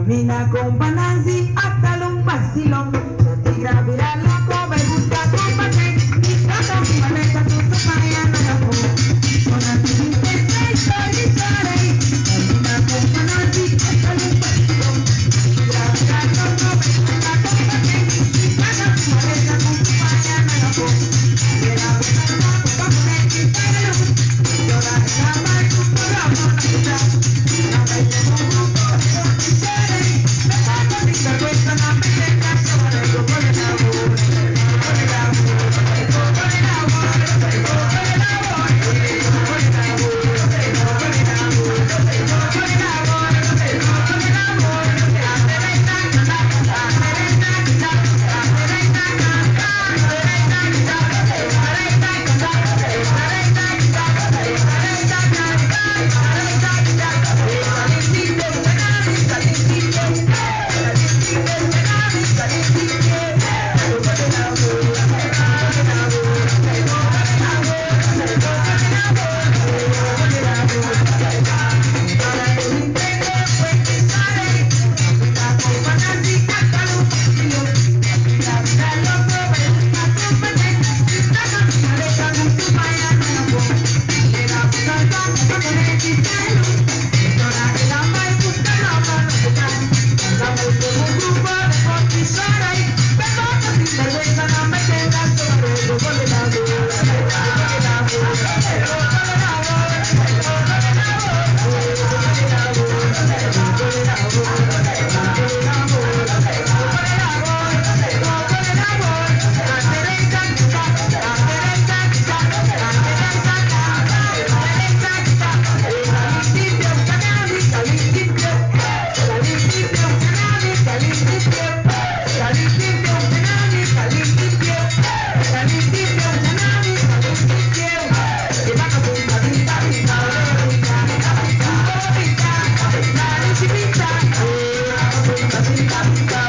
Camina con Pananzi hasta un vacilón. Se tira virar loco, me gusta tu pase. Y trata mi maleta, tu mañana la pongo. Con activista y camina con Pananzi hasta un vacilón. Se tira virar loco, me gusta tu pase. Y trata mi maleta, tu mañana la pongo. Y la buena pa' poner quita de luz. Llora la mar, tu programa no quita. La bella con grupo de vergüenza no me deja sola, yo por el amor, por el amor, por el amor, por el amor, por el amor, por el amor, por el amor, por el amor, Thank you.